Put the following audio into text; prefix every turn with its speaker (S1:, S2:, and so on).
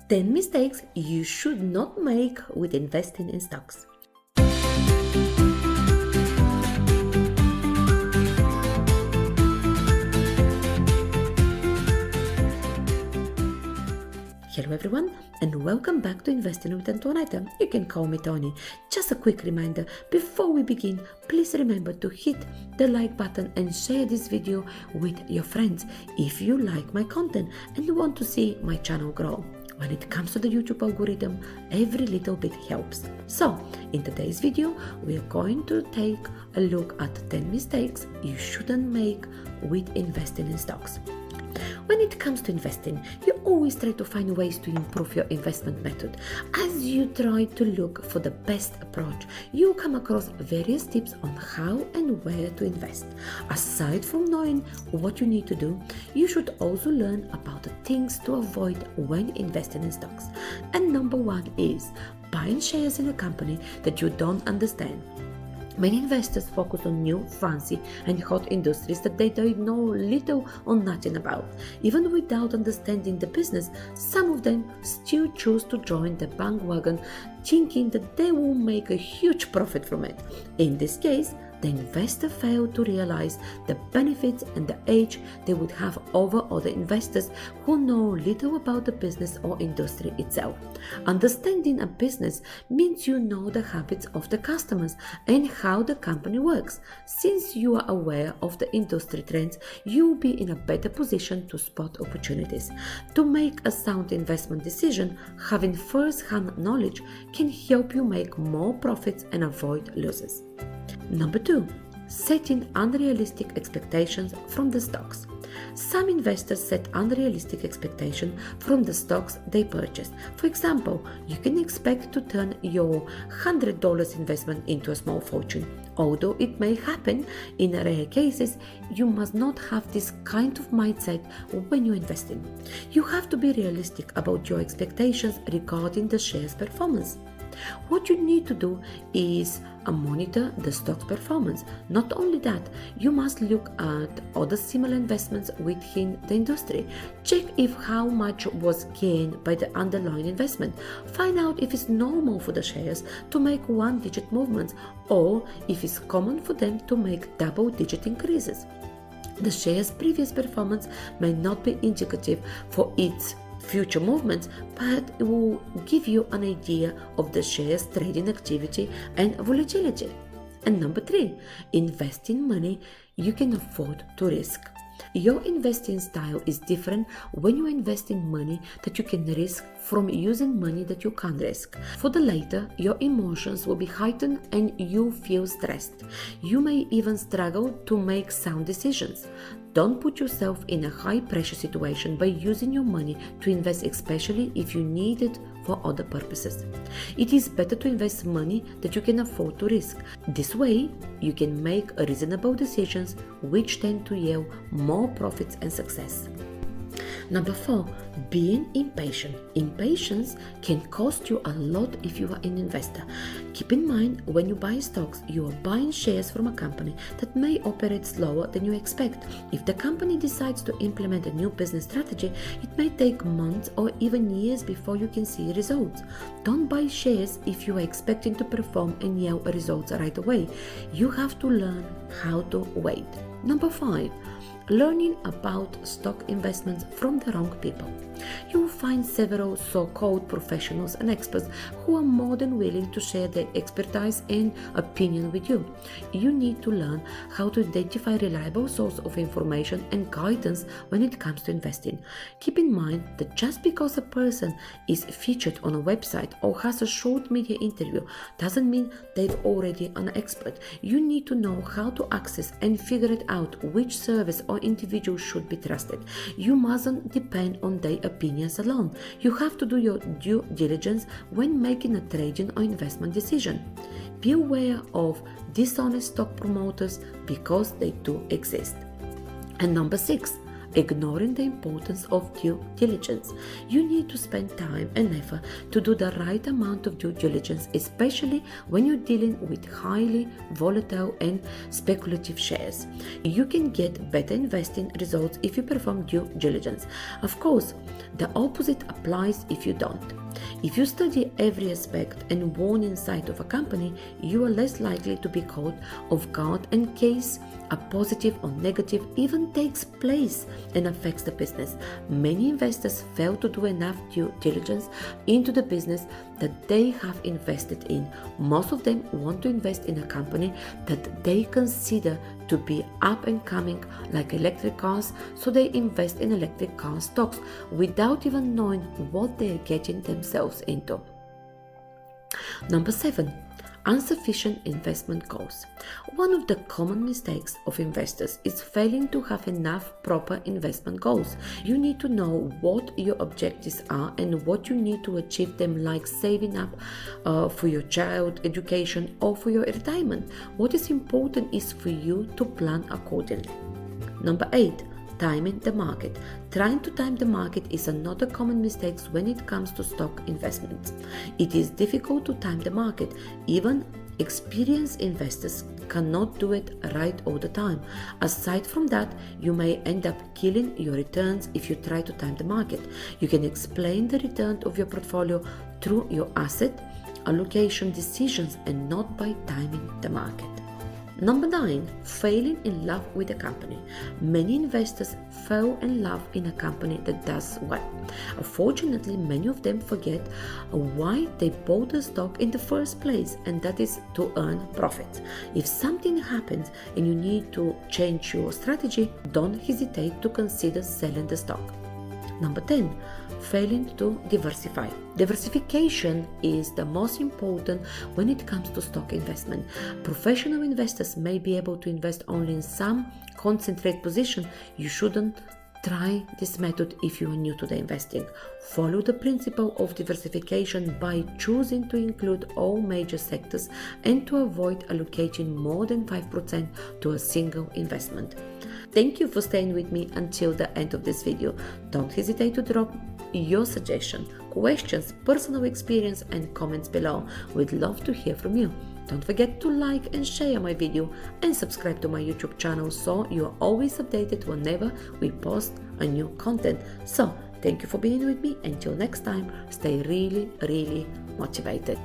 S1: 10 mistakes you should not make with investing in stocks. Hello everyone, and welcome back to Investing with Antoaneta. You can call me Tony. Just a quick reminder, before we begin, please remember to hit the like button and share this video with your friends if you like my content and want to see my channel grow. When it comes to the YouTube algorithm, every little bit helps. So, in today's video, we are going to take a look at 10 mistakes you shouldn't make with investing in stocks. When it comes to investing, you always try to find ways to improve your investment method. As you try to look for the best approach, you come across various tips on how and where to invest. Aside from knowing what you need to do, you should also learn about the things to avoid when investing in stocks. And number one is buying shares in a company that you don't understand. Many investors focus on new, fancy and hot industries that they don't know little or nothing about. Even without understanding the business, some of them still choose to join the bandwagon thinking that they will make a huge profit from it. In this case, the investor failed to realize the benefits and the edge they would have over other investors who know little about the business or industry itself. Understanding a business means you know the habits of the customers and how the company works. Since you are aware of the industry trends, you will be in a better position to spot opportunities. To make a sound investment decision, having first-hand knowledge can help you make more profits and avoid losses. Number 2, setting unrealistic expectations from the stocks. Some investors set unrealistic expectations from the stocks they purchase. For example, you can expect to turn your $100 investment into a small fortune. Although it may happen in rare cases, you must not have this kind of mindset when you invest in. You have to be realistic about your expectations regarding the share's performance. What you need to do is monitor the stock's performance. Not only that, you must look at other similar investments within the industry. Check if how much was gained by the underlying investment. Find out if it's normal for the shares to make one-digit movements or if it's common for them to make double-digit increases. The share's previous performance may not be indicative for its future movements, but it will give you an idea of the share's trading activity and volatility. And number 3, investing money you can afford to risk. Your investing style is different when you invest in money that you can risk from using money that you can't risk. For the latter, your emotions will be heightened and you feel stressed. You may even struggle to make sound decisions. Don't put yourself in a high-pressure situation by using your money to invest, especially if you need it for other purposes. It is better to invest money that you can afford to risk. This way, you can make reasonable decisions which tend to yield more profits and success. Number 4, being impatient. Impatience can cost you a lot if you are an investor. Keep in mind, when you buy stocks, you are buying shares from a company that may operate slower than you expect. If the company decides to implement a new business strategy, it may take months or even years before you can see results. Don't buy shares if you are expecting to perform and yield results right away. You have to learn how to wait. Number 5, learning about stock investments from the wrong people. You will find several so-called professionals and experts who are more than willing to share their expertise and opinion with you. You need to learn how to identify reliable sources of information and guidance when it comes to investing. Keep in mind that just because a person is featured on a website or has a short media interview doesn't mean they're already an expert. You need to know how to access and figure it out which service or individual should be trusted. You mustn't depend on their opinions alone. You have to do your due diligence when making a trading or investment decision. Be aware of dishonest stock promoters because they do exist. And number 6, ignoring the importance of due diligence. You need to spend time and effort to do the right amount of due diligence, especially when you're dealing with highly volatile and speculative shares. You can get better investing results if you perform due diligence. Of course, the opposite applies if you don't. If you study every aspect and warning sign of a company, you are less likely to be caught off guard in case a positive or negative even takes place and affects the business. Many investors fail to do enough due diligence into the business that they have invested in. Most of them want to invest in a company that they consider to be up and coming, like electric cars, so they invest in electric car stocks without even knowing what they are getting themselves into. Number 7. Insufficient investment goals. One of the common mistakes of investors is failing to have enough proper investment goals. You need to know what your objectives are and what you need to achieve them, like saving up for your child education or for your retirement. What is important is for you to plan accordingly. Number 8. Timing the market. Trying to time the market is another common mistake when it comes to stock investments. It is difficult to time the market. Even experienced investors cannot do it right all the time. Aside from that, you may end up killing your returns if you try to time the market. You can explain the return of your portfolio through your asset allocation decisions and not by timing the market. Number 9. Failing in love with a company. Many investors fall in love in a company that does well. Unfortunately, many of them forget why they bought the stock in the first place, and that is to earn profits. If something happens and you need to change your strategy, don't hesitate to consider selling the stock. Number 10. Failing to diversify. Diversification is the most important when it comes to stock investment. Professional investors may be able to invest only in some concentrated position. You shouldn't try this method if you are new to the investing. Follow the principle of diversification by choosing to include all major sectors and to avoid allocating more than 5% to a single investment. Thank you for staying with me until the end of this video. Don't hesitate to drop your suggestions, questions, personal experience and comments below. We'd love to hear from you. Don't forget to like and share my video and subscribe to my YouTube channel so you are always updated whenever we post a new content. So, thank you for being with me. Until next time, stay really motivated.